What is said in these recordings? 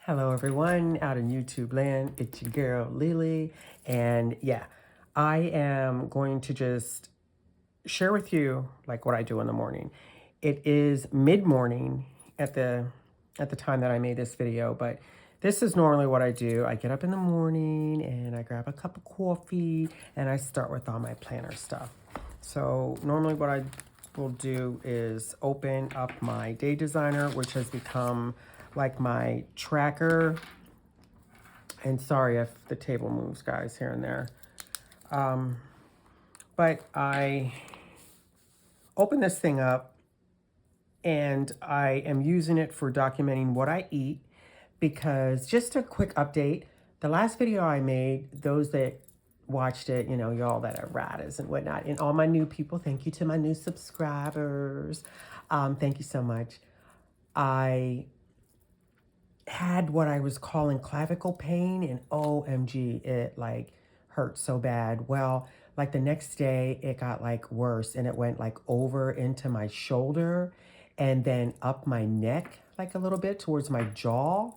Hello, everyone out in YouTube land. It's your girl, Lily. And yeah, I am going to just share with you like what I do in the morning. It is mid-morning at the time that I made this video, but this is normally what I do. I get up in the morning and I grab a cup of coffee and I start with all my planner stuff. So normally what I will do is open up my Day Designer, which has become like my tracker. And sorry if the table moves, guys, here and there. But I open this thing up and I am using it for documenting what I eat because just a quick update. The last video I made, those that watched it, y'all that are radders and whatnot, and all my new people, thank you to my new subscribers. Thank you so much. I had what I was calling clavicle pain, and OMG, it like hurt so bad. Well, like the next day it got like worse and it went like over into my shoulder and then up my neck like a little bit towards my jaw.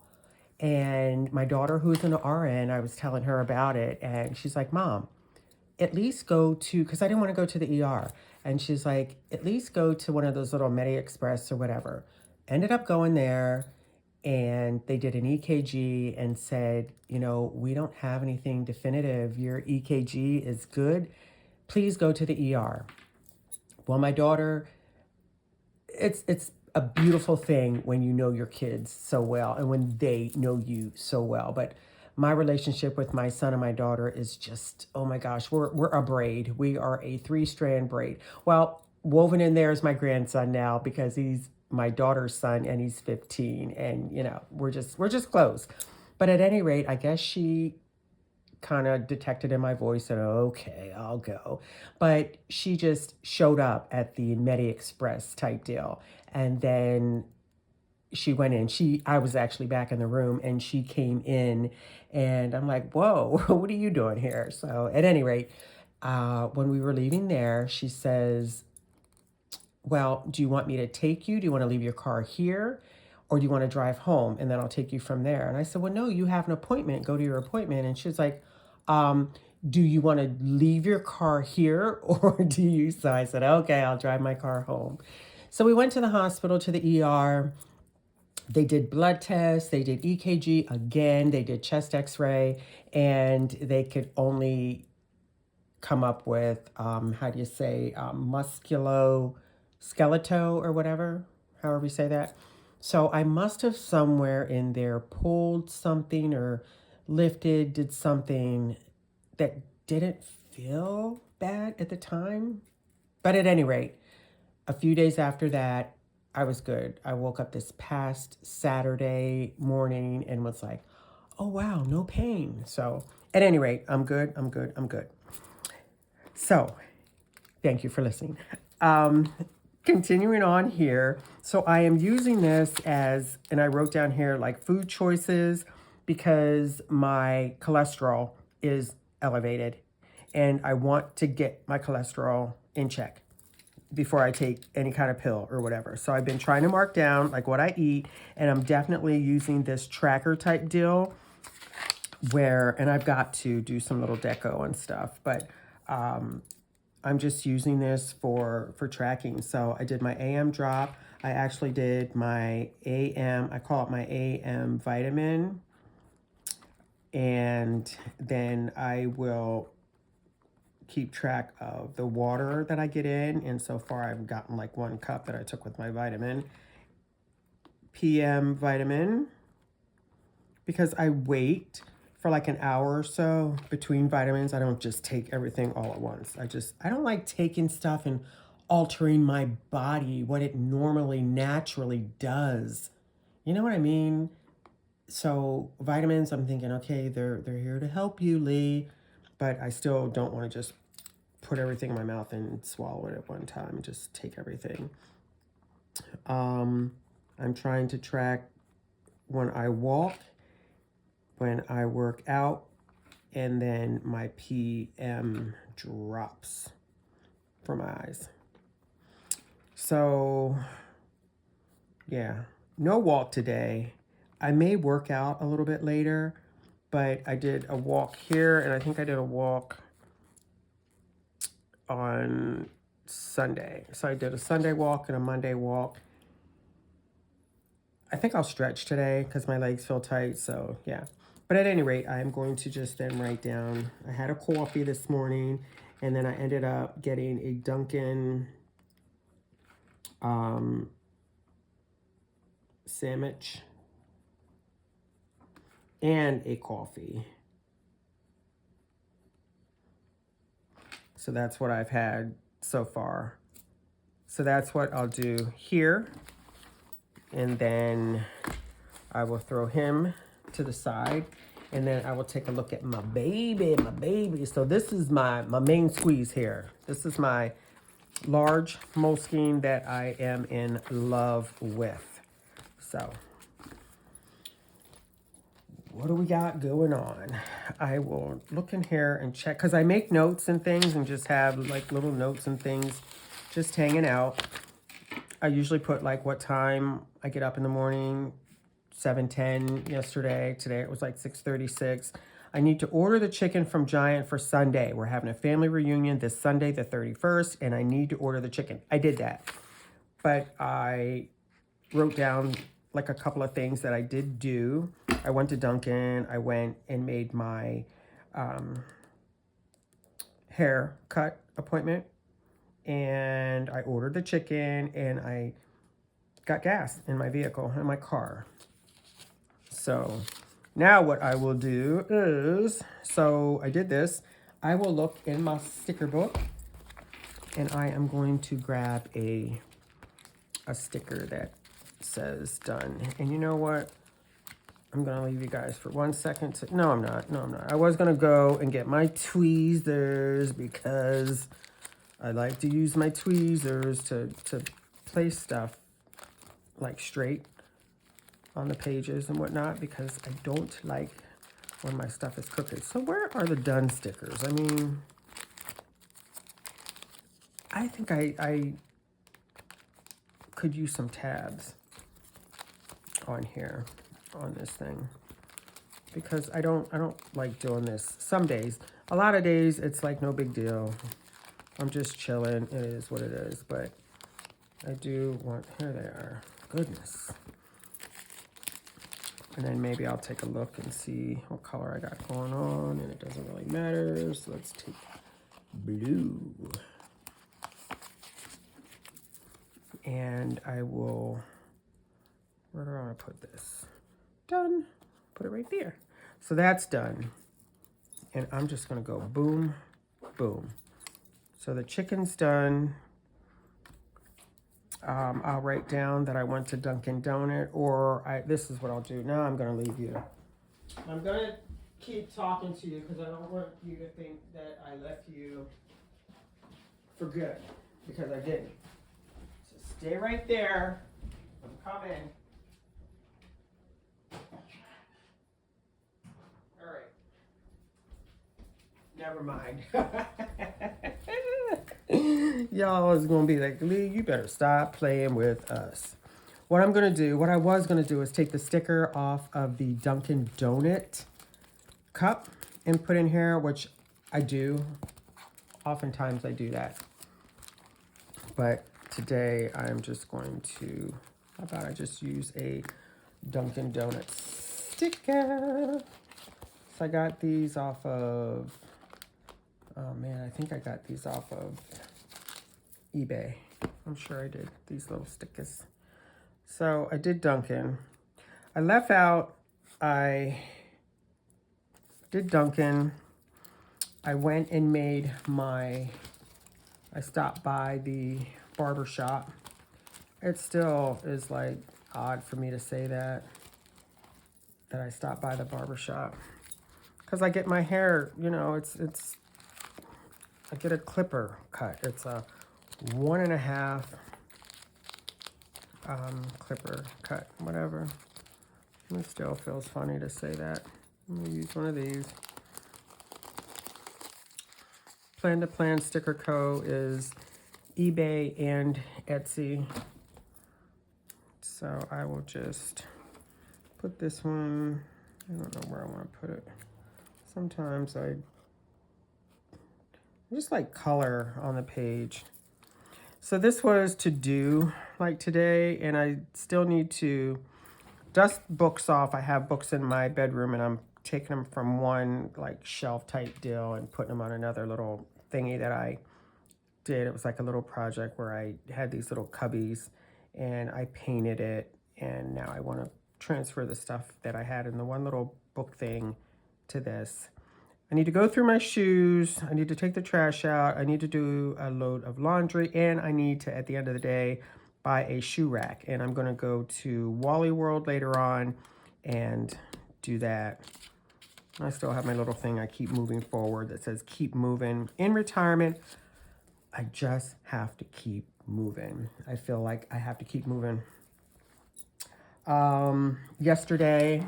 And my daughter, who's an RN, I was telling her about it and she's like, Mom, at least go to, because I didn't want to go to the ER. And she's like, at least go to one of those little Medi Express or whatever. Ended up going there and they did an EKG and said, we don't have anything definitive. Your EKG is good. Please go to the ER. Well, my daughter, it's a beautiful thing when you know your kids so well and when they know you so well. But my relationship with my son and my daughter is just, oh my gosh, we're a braid. We are a 3-strand braid. Well, woven in there is my grandson now because he's my daughter's son and he's 15 and we're just close. But at any rate, I guess she kind of detected in my voice that, okay, I'll go. But she just showed up at the Medi Express type deal. And then she went in. I was actually back in the room and she came in and I'm like, whoa, what are you doing here? So at any rate, when we were leaving there, she says, well, do you want me to take you? Do you want to leave your car here? Or do you want to drive home and then I'll take you from there? And I said, well, no, you have an appointment. Go to your appointment. And she's like, do you want to leave your car here or do you? So I said, okay, I'll drive my car home. So we went to the hospital, to the ER. They did blood tests, they did EKG again, they did chest x-ray, and they could only come up with, how do you say, musculoskeletal or whatever, however you say that. So I must have somewhere in there pulled something or lifted, did something that didn't feel bad at the time. But at any rate, a few days after that, I was good. I woke up this past Saturday morning and was like, oh, wow, no pain. So at any rate, I'm good. I'm good. I'm good. So thank you for listening. Continuing on here. So I am using this as, and I wrote down here like food choices because my cholesterol is elevated and I want to get my cholesterol in check before I take any kind of pill or whatever. So I've been trying to mark down like what I eat, and I'm definitely using this tracker type deal where, and I've got to do some little deco and stuff, but I'm just using this for tracking. So I did my AM drop. I actually did my AM, I call it my AM vitamin. And then I will keep track of the water that I get in. And so far I've gotten like 1 cup that I took with my vitamin. PM vitamin, because I wait for like an hour or so between vitamins. I don't just take everything all at once. I don't like taking stuff and altering my body, what it normally naturally does. You know what I mean? So vitamins, I'm thinking, okay, they're here to help you, Lee, but I still don't want to just put everything in my mouth and swallow it at one time, just take everything. I'm trying to track when I walk, when I work out, and then my PM drops for my eyes. So yeah, no walk today. I may work out a little bit later, but I did a walk here, and I think I did a walk on Sunday. So I did a Sunday walk and a Monday walk. I think I'll stretch today because my legs feel tight, so yeah. But at any rate, I'm going to just then write down, I had a coffee this morning, and then I ended up getting a Dunkin' sandwich and a coffee. So that's what I've had so far. So that's what I'll do here. And then I will throw him to the side. And then I will take a look at my baby, So this is my main squeeze here. This is my large Moleskine that I am in love with. So what do we got going on? I will look in here and check, because I make notes and things and just have like little notes and things just hanging out. I usually put like what time I get up in the morning, 7:10 yesterday. Today it was like 6:36. I need to order the chicken from Giant for Sunday. We're having a family reunion this Sunday, the 31st, and I need to order the chicken. I did that. But I wrote down like a couple of things that I did do. I went to Dunkin'. I went and made my haircut appointment. And I ordered the chicken, and I got gas in my vehicle, in my car. So now what I will do is, so I did this. I will look in my sticker book, and I am going to grab a sticker that says done. And you know what? I'm going to leave you guys for 1 second. No, I'm not. No, I'm not. I was going to go and get my tweezers because I like to use my tweezers to place stuff like straight on the pages and whatnot, because I don't like when my stuff is crooked. So where are the done stickers? I mean, I think I could use some tabs on here, on this thing, because I don't like doing this. Some days, a lot of days, it's like no big deal. I'm just chilling. It is what it is. But I do want, here they are. Goodness. And then maybe I'll take a look and see what color I got going on. And it doesn't really matter. So let's take blue. And I will, where do I want to put this? Done. Put it right there. So that's done. And I'm just going to go boom, boom. So the chicken's done. I'll write down that I went to Dunkin' Donut, or this is what I'll do. Now I'm going to leave you. I'm going to keep talking to you because I don't want you to think that I left you for good, because I didn't. So stay right there. I'm coming. All right. Never mind. Y'all is going to be like, Lee, you better stop playing with us. What I'm going to do, what I was going to do is take the sticker off of the Dunkin' Donut cup and put in here, which I do. Oftentimes I do that. But today I'm just going to, how about I just use a Dunkin' Donut sticker. So I got these off of, oh man, I think I got these off of eBay. I'm sure I did, these little stickers. So I did Dunkin'. I left out, I did Dunkin'. I went and made I stopped by the barber shop. It still is like odd for me to say that I stopped by the barber shop. Because I get my hair, you know, I get a clipper cut. It's a 1.5 clipper cut, whatever. It still feels funny to say that. I'm gonna use one of these. Plan to Plan Sticker Co. is eBay and Etsy. So I will just put this one, I don't know where I want to put it. Sometimes I just like color on the page. So this was to do like today, and I still need to dust books off. I have books in my bedroom, and I'm taking them from one like shelf type deal and putting them on another little thingy that I did. It was like a little project where I had these little cubbies and I painted it, and now I want to transfer the stuff that I had in the one little book thing to this. I need to go through my shoes. I need to take the trash out. I need to do a load of laundry, and I need to, at the end of the day, buy a shoe rack. And I'm going to go to Wally World later on and do that. I still have my little thing I keep moving forward that says keep moving. In retirement, I just have to keep moving. I feel like I have to keep moving. Yesterday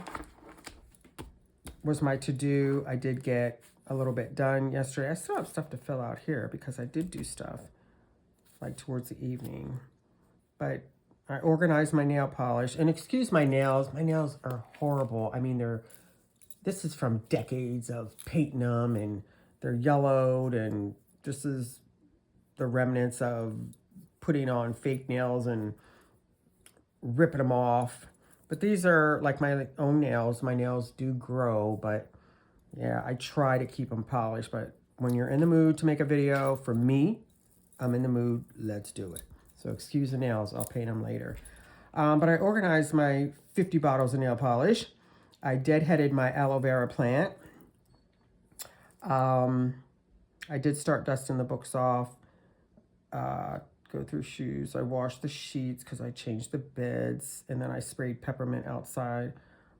was my to-do. I did get a little bit done yesterday. I still have stuff to fill out here because I did do stuff like towards the evening. But I organized my nail polish. And excuse my nails. My nails are horrible. I mean, this is from decades of painting them, and they're yellowed, and this is the remnants of putting on fake nails and ripping them off. But these are like my own nails. My nails do grow, but yeah, I try to keep them polished. But when you're in the mood to make a video, for me, I'm in the mood, let's do it. So excuse the nails, I'll paint them later. But I organized my 50 bottles of nail polish. I deadheaded my aloe vera plant. I did start dusting the books off. Go through shoes. I washed the sheets because I changed the beds, and then I sprayed peppermint outside.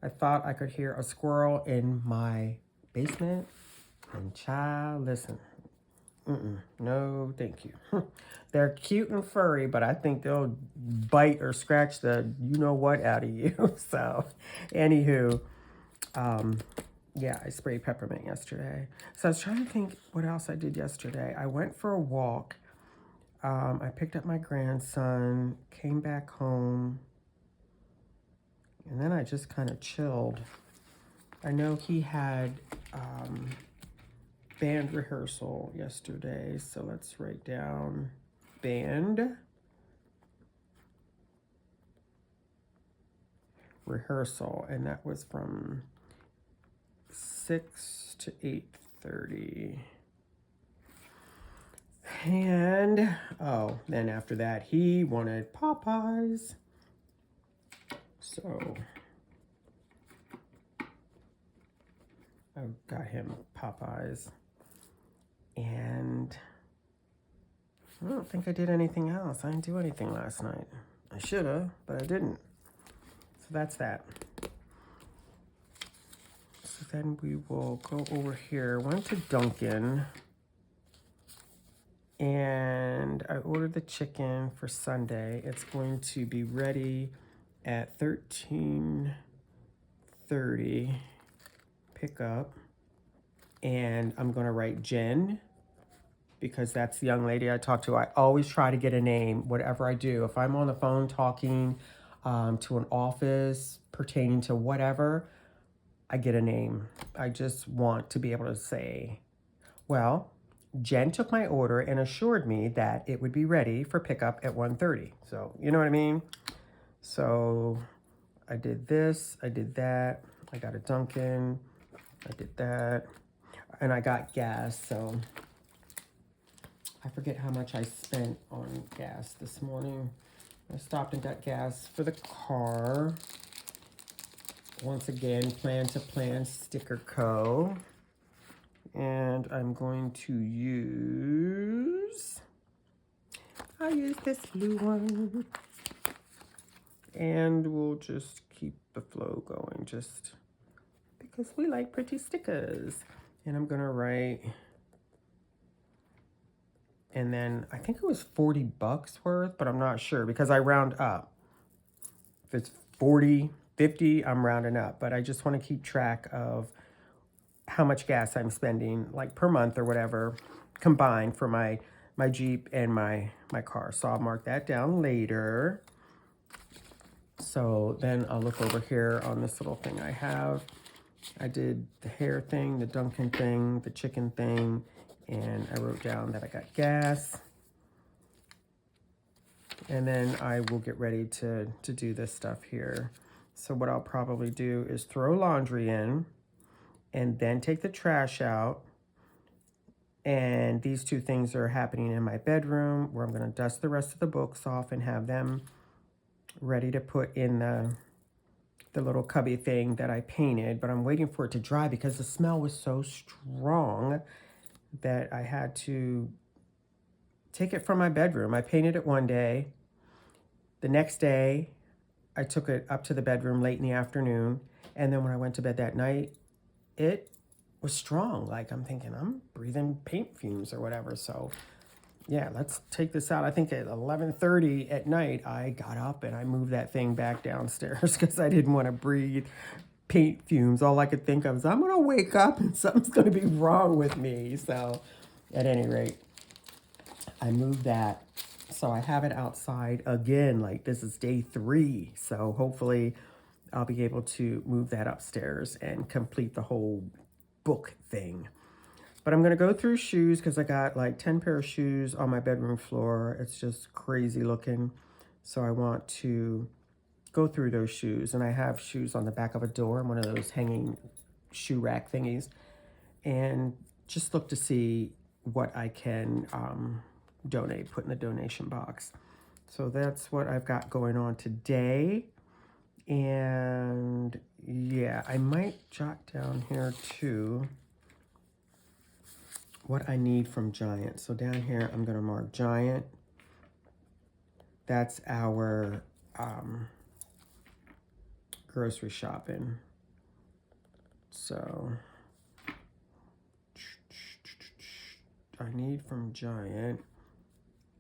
I thought I could hear a squirrel in my basement, and child, listen, no thank you. They're cute and furry, but I think they'll bite or scratch the you-know-what out of you. So, anywho, yeah, I sprayed peppermint yesterday. So I was trying to think what else I did yesterday. I went for a walk. I picked up my grandson, came back home, and then I just kind of chilled. I know he had band rehearsal yesterday, so let's write down band rehearsal, and that was from 6 to 8:30. And, oh, then after that, he wanted Popeyes. So, I got him Popeyes. And I don't think I did anything else. I didn't do anything last night. I should have, but I didn't. So that's that. So then we will go over here. Went to Dunkin'. And I ordered the chicken for Sunday. It's going to be ready at 13:30 pickup. And I'm going to write Jen because that's the young lady I talked to. I always try to get a name, whatever I do. If I'm on the phone talking to an office pertaining to whatever, I get a name. I just want to be able to say, well, Jen took my order and assured me that it would be ready for pickup at 1:30. So, you know what I mean? So, I did this, I did that, I got a Dunkin', I did that, and I got gas, so I forget how much I spent on gas this morning. I stopped and got gas for the car. Once again, Plan to Plan Sticker Co. And I'm going to use, I'll use this blue one. And we'll just keep the flow going just because we like pretty stickers. And I'm gonna write, and then I think it was 40 bucks worth, but I'm not sure because I round up. If it's 40, 50, I'm rounding up, but I just want to keep track of how much gas I'm spending, like per month or whatever, combined for my Jeep and my car. So I'll mark that down later. So then I'll look over here on this little thing I have. I did the hair thing, the Dunkin' thing, the chicken thing, and I wrote down that I got gas. And then I will get ready to do this stuff here. So what I'll probably do is throw laundry in and then take the trash out. And these two things are happening in my bedroom where I'm going to dust the rest of the books off and have them ready to put in the little cubby thing that I painted. But I'm waiting for it to dry because the smell was so strong that I had to take it from my bedroom. I painted it one day. The next day, I took it up to the bedroom late in the afternoon. And then when I went to bed that night, it was strong. Like, I'm thinking, I'm breathing paint fumes or whatever. So yeah, let's take this out. I think at 11:30 at night, I got up and I moved that thing back downstairs because I didn't want to breathe paint fumes. All I could think of is I'm going to wake up and something's going to be wrong with me. So at any rate, I moved that. So I have it outside again. Like, this is day 3. So hopefully I'll be able to move that upstairs and complete the whole book thing. But I'm going to go through shoes because I got like 10 pair of shoes on my bedroom floor. It's just crazy looking. So I want to go through those shoes. And I have shoes on the back of a door and one of those hanging shoe rack thingies. And just look to see what I can donate, put in the donation box. So that's what I've got going on today. And yeah, I might jot down here too what I need from Giant. So down here, I'm going to mark Giant. That's our grocery shopping. So I need from Giant.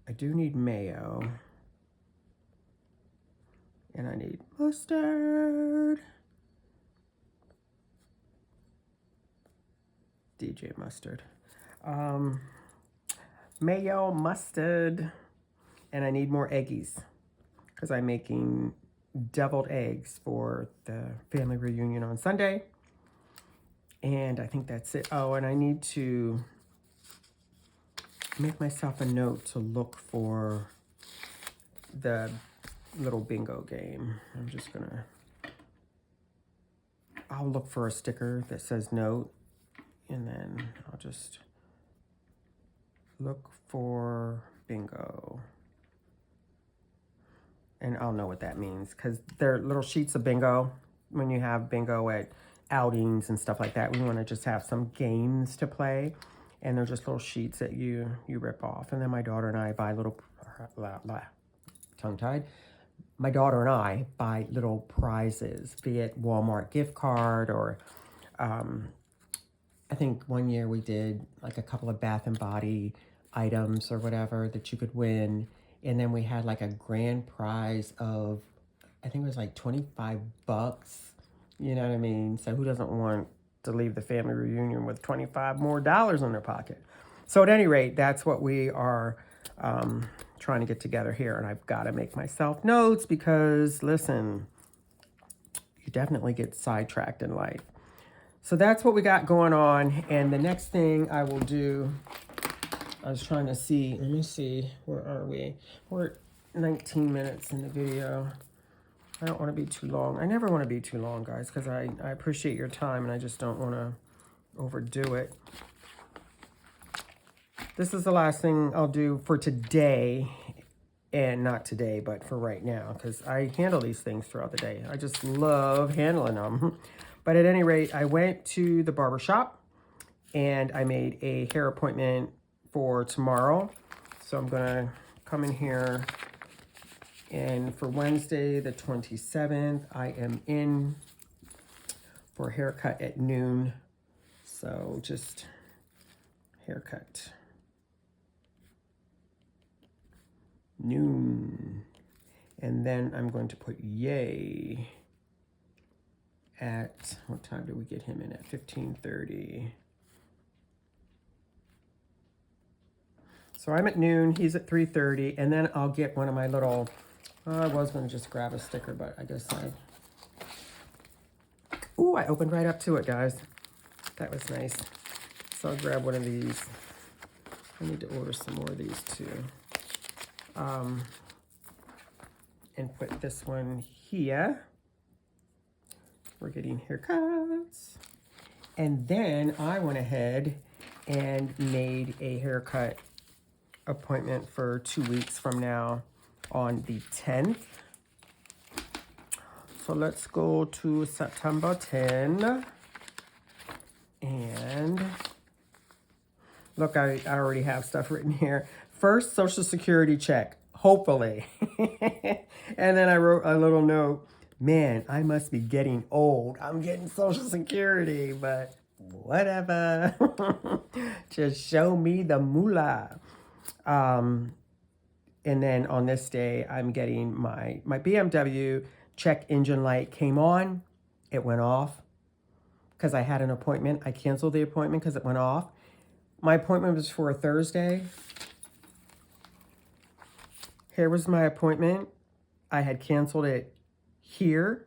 I do need mayo. And I need mustard. DJ Mustard. Mayo, mustard, and I need more eggies because I'm making deviled eggs for the family reunion on Sunday. And I think that's it. Oh, and I need to make myself a note to look for the little bingo game. I'm just gonna, I'll look for a sticker that says note, and then I'll just look for bingo. And I'll know what that means because they're little sheets of bingo. When you have bingo at outings and stuff like that, we want to just have some games to play. And they're just little sheets that you rip off. And then my daughter and I buy little, tongue-tied. My daughter and I buy little prizes, be it Walmart gift card or I think one year we did like a couple of Bath and Body items or whatever that you could win. And then we had like a grand prize of, I think it was like $25. You know what I mean? So who doesn't want to leave the family reunion with $25 more in their pocket? So at any rate, that's what we are trying to get together here. And I've got to make myself notes because, listen, you definitely get sidetracked in life. So that's what we got going on. And the next thing I will do, I was trying to see, let me see, where are we? We're at 19 minutes in the video. I don't want to be too long. I never want to be too long, guys, because I appreciate your time and I just don't want to overdo it. This is the last thing I'll do for today, and not today, but for right now, because I handle these things throughout the day. I just love handling them. But at any rate, I went to the barber shop and I made a hair appointment for tomorrow. So I'm going to come in here, and for Wednesday, the 27th, I am in for a haircut at noon. So just haircut. Noon. And then I'm going to put yay at, what time do we get him in at? 15:30. So I'm at noon, he's at 3:30, and then I'll get one of my little I was going to just grab a sticker, but I guess ooh, I opened right up to it, guys. That was nice. So I'll grab one of these. I need to order some more of these too. And put this one here. We're getting haircuts. And then I went ahead and made a haircut appointment for 2 weeks from now on the 10th. So let's go to September 10. And look, I already have stuff written here. First Social Security check, hopefully. And then I wrote a little note, man, I must be getting old. I'm getting Social Security, but whatever. Just show me the moolah. And then on this day, I'm getting my BMW check engine light came on. It went off because I had an appointment. I canceled the appointment because it went off. My appointment was for a Thursday. Here was my appointment. I had canceled it here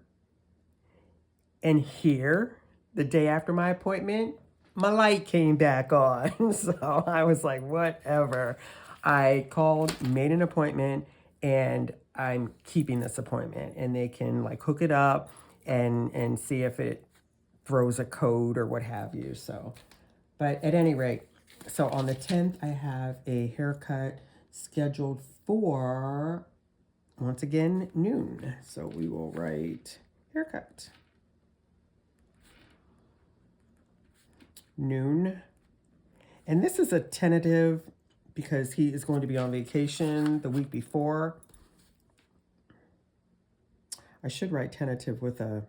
and here. The day after my appointment, my light came back on. So I was like, whatever. I called, made an appointment, and I'm keeping this appointment. And they can like hook it up and see if it throws a code or what have you. So, but at any rate, so on the 10th, I have a haircut scheduled for, once again, noon. So we will write haircut. Noon. And this is a tentative because he is going to be on vacation the week before. I should write tentative with a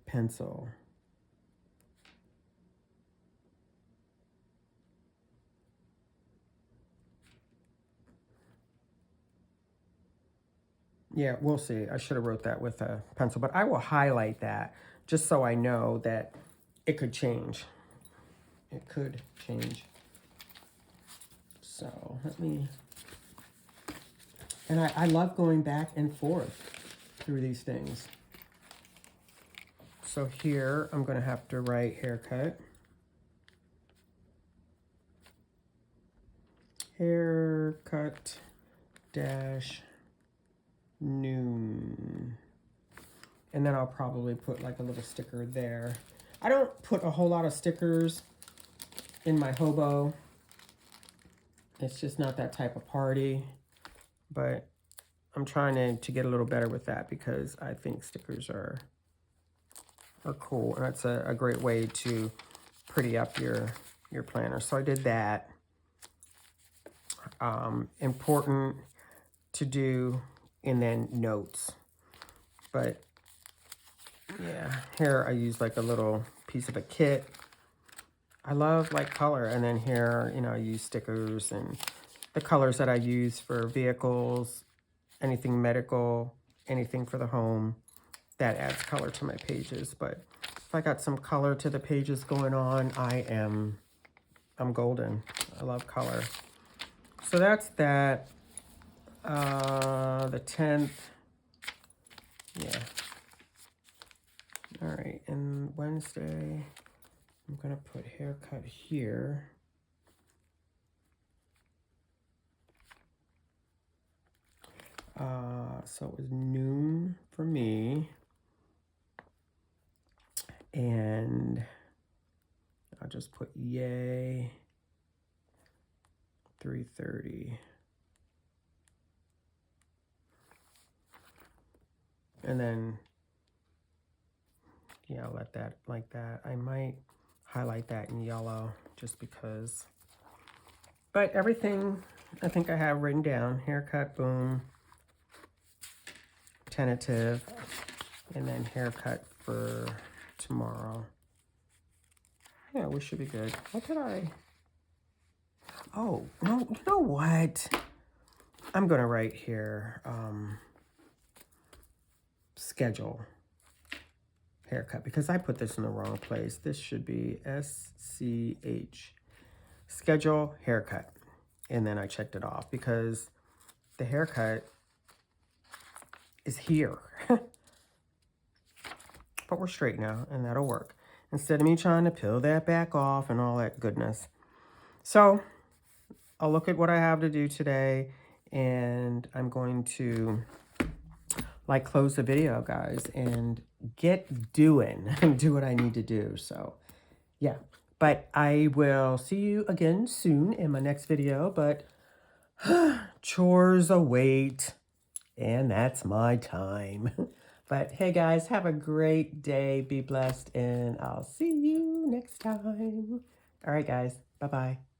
pencil. Yeah, we'll see. I should have wrote that with a pencil, but I will highlight that just so I know that it could change. It could change. So let me, and I love going back and forth through these things. So here I'm going to have to write haircut. Haircut dash noon. And then I'll probably put like a little sticker there. I don't put a whole lot of stickers in my hobo. It's just not that type of party. But I'm trying to get a little better with that because I think stickers are cool. And that's a great way to pretty up your planner. So I did that. Important to do, and then notes. But yeah, here I use like a little piece of a kit. I love like color, and then here, you know, I use stickers and the colors that I use for vehicles, anything medical, anything for the home, that adds color to my pages. But if I got some color to the pages going on, I'm golden. I love color. So that's that. The 10th. Yeah. All right, and Wednesday, I'm gonna put haircut here. So it was noon for me. And I'll just put yay, 3:30. And then, yeah, I'll let that like that. I might highlight that in yellow just because. But everything I think I have written down. Haircut, boom. Tentative. And then haircut for tomorrow. Yeah, we should be good. What did I? Oh, no, you know what? I'm going to write here, schedule haircut, because I put this in the wrong place. This should be SCH, schedule haircut. And then I checked it off because the haircut is here. But we're straight now, and that'll work. Instead of me trying to peel that back off and all that goodness. So I'll look at what I have to do today, and I'm going to like close the video, guys, and get doing and do what I need to do. So yeah, but I will see you again soon in my next video, but chores await, and that's my time. But hey guys, have a great day, be blessed, and I'll see you next time. All right guys, bye-bye.